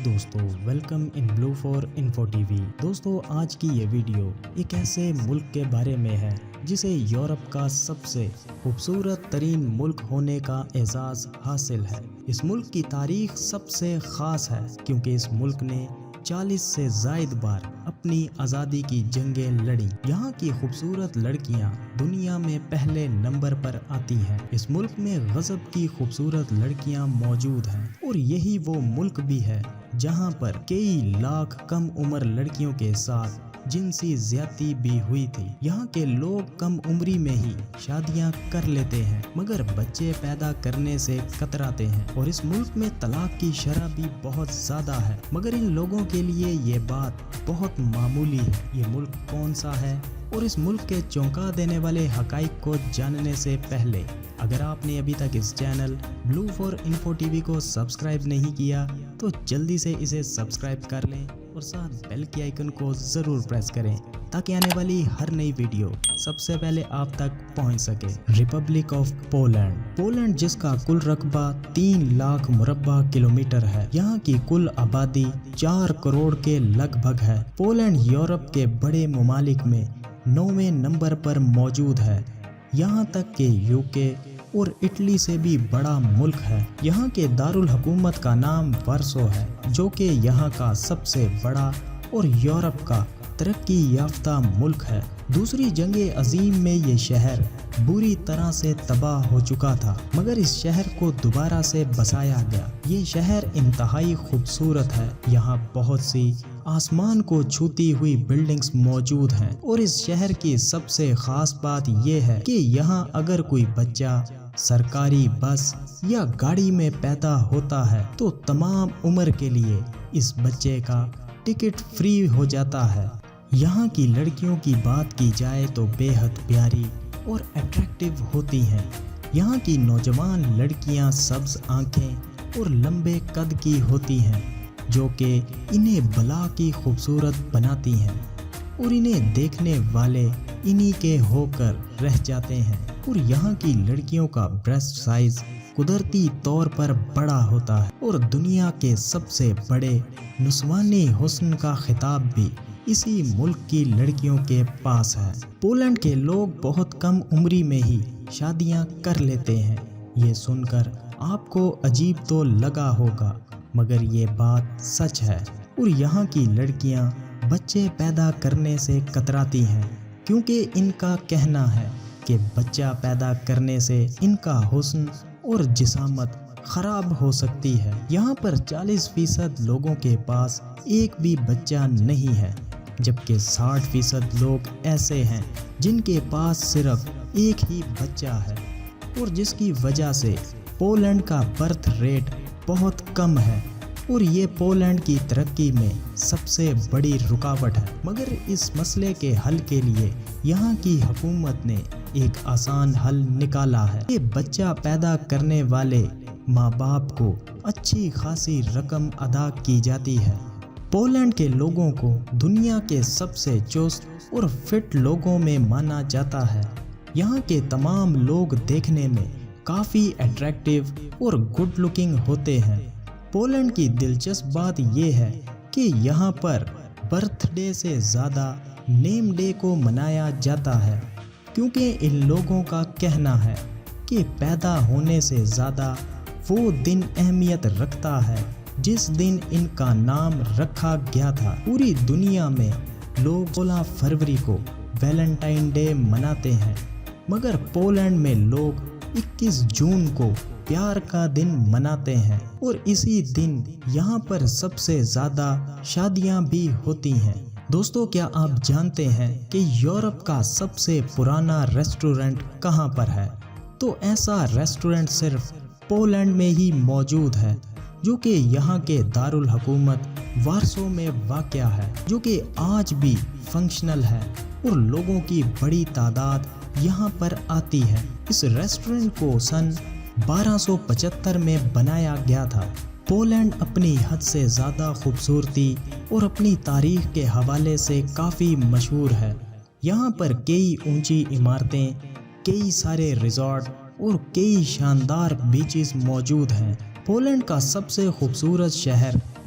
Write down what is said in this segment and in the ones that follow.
دوستو welcome in Blue Four Info T V. دوستو آج کی یہ ویڈیو ایک ایسے ملک کے بارے میں ہے جسے یورپ کا سب سے خوبصورت ترین ملک ہونے کا اعزاز حاصل ہے۔ اس ملک کی تاریخ سب سے خاص ہے کیونکہ اس ملک نے 40 سے زائد بار اپنی آزادی کی جنگیں لڑی۔ یہاں کی خوبصورت لڑکیاں دنیا میں پہلے نمبر پر آتی ہیں۔ اس ملک میں غضب کی خوبصورت لڑکیاں موجود ہیں اور یہی وہ ملک بھی ہے جہاں پر کئی لاکھ کم عمر لڑکیوں کے ساتھ جنسی زیادتی بھی ہوئی تھی۔ یہاں کے لوگ کم عمری میں ہی شادیاں کر لیتے ہیں مگر بچے پیدا کرنے سے کتراتے ہیں، اور اس ملک میں طلاق کی شرح بھی بہت زیادہ ہے، مگر ان لوگوں کے لیے یہ بات بہت معمولی ہے۔ یہ ملک کون سا ہے اور اس ملک کے چونکا دینے والے حقائق کو جاننے سے پہلے اگر آپ نے ابھی تک اس چینل بلو فور انفو ٹی وی کو سبسکرائب نہیں کیا تو جلدی سے اسے سبسکرائب کر لیں اور ساتھ بیل کی آئیکن کو ضرور پریس کریں تاکہ آنے والی ہر نئی ویڈیو سب سے پہلے آپ تک پہنچ سکے۔ Republic of Poland. پولینڈ جس کا کل رقبہ 3 لاکھ مربع کلومیٹر ہے، یہاں کی کل آبادی 4 کروڑ کے لگ بھگ ہے۔ پولینڈ یورپ کے بڑے ممالک میں 9ویں نمبر پر موجود ہے، یہاں تک کہ یوکے اور اٹلی سے بھی بڑا ملک ہے۔ یہاں کے دارالحکومت کا نام ورسو ہے جو کہ یہاں کا سب سے بڑا اور یورپ کا ترقی یافتہ ملک ہے۔ دوسری جنگ عظیم میں یہ شہر بری طرح سے تباہ ہو چکا تھا مگر اس شہر کو دوبارہ سے بسایا گیا۔ یہ شہر انتہائی خوبصورت ہے، یہاں بہت سی آسمان کو چھوتی ہوئی بلڈنگز موجود ہیں، اور اس شہر کی سب سے خاص بات یہ ہے کہ یہاں اگر کوئی بچہ سرکاری بس یا گاڑی میں پیدا ہوتا ہے تو تمام عمر کے لیے اس بچے کا ٹکٹ فری ہو جاتا ہے۔ یہاں کی لڑکیوں کی بات کی جائے تو بے حد پیاری اور اٹریکٹیو ہوتی ہیں۔ یہاں کی نوجوان لڑکیاں سبز آنکھیں اور لمبے قد کی ہوتی ہیں جو کہ انہیں بلا کی خوبصورت بناتی ہیں، اور انہیں دیکھنے والے انہی کے ہو کر رہ جاتے ہیں۔ اور یہاں کی لڑکیوں کا بریسٹ سائز قدرتی طور پر بڑا ہوتا ہے، اور دنیا کے سب سے بڑے نسوانی حسن کا خطاب بھی اسی ملک کی لڑکیوں کے پاس ہے۔ پولینڈ کے لوگ بہت کم عمری میں ہی شادیاں کر لیتے ہیں۔ یہ سن کر آپ کو عجیب تو لگا ہوگا مگر یہ بات سچ ہے، اور یہاں کی لڑکیاں بچے پیدا کرنے سے کتراتی ہیں کیونکہ ان کا کہنا ہے کہ بچہ پیدا کرنے سے ان کا حسن اور جسامت خراب ہو سکتی ہے۔ یہاں پر 40% لوگوں کے پاس ایک بھی بچہ نہیں ہے، جبکہ 60% لوگ ایسے ہیں جن کے پاس صرف ایک ہی بچہ ہے، اور جس کی وجہ سے پولینڈ کا برتھ ریٹ بہت کم ہے، اور یہ پولینڈ کی ترقی میں سب سے بڑی رکاوٹ ہے۔ مگر اس مسئلے کے حل کے لیے یہاں کی حکومت نے ایک آسان حل نکالا ہے کہ بچہ پیدا کرنے والے ماں باپ کو اچھی خاصی رقم ادا کی جاتی ہے۔ پولینڈ کے لوگوں کو دنیا کے سب سے چست اور فٹ لوگوں میں مانا جاتا ہے۔ یہاں کے تمام لوگ دیکھنے میں کافی اٹریکٹیو اور گڈ لکنگ ہوتے ہیں۔ پولینڈ کی دلچسپ بات یہ ہے کہ یہاں پر برتھ ڈے سے زیادہ نیم ڈے کو منایا جاتا ہے، کیونکہ ان لوگوں کا کہنا ہے کہ پیدا ہونے سے زیادہ وہ دن اہمیت رکھتا ہے جس دن ان کا نام رکھا گیا تھا۔ پوری دنیا میں لوگ 16 فروری کو ویلنٹائن ڈے مناتے ہیں، مگر پولینڈ میں لوگ 21 جون کو پیار کا دن مناتے ہیں، اور اسی دن یہاں پر سب سے زیادہ شادیاں بھی ہوتی ہیں۔ دوستو کیا آپ جانتے ہیں کہ یورپ کا سب سے پرانا ریسٹورنٹ کہاں پر ہے؟ تو ایسا ریسٹورنٹ صرف پولینڈ میں ہی موجود ہے جو کہ یہاں کے دارالحکومت وارسو میں واقع ہے، جو کہ آج بھی فنکشنل ہے اور لوگوں کی بڑی تعداد یہاں پر آتی ہے۔ اس ریسٹورنٹ کو سن 1275 میں بنایا گیا تھا۔ پولینڈ اپنی حد سے زیادہ خوبصورتی اور اپنی تاریخ کے حوالے سے کافی مشہور ہے۔ یہاں پر کئی اونچی عمارتیں، کئی سارے ریزورٹ اور کئی شاندار بیچز موجود ہیں۔ پولینڈ کا سب سے خوبصورت شہر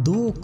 2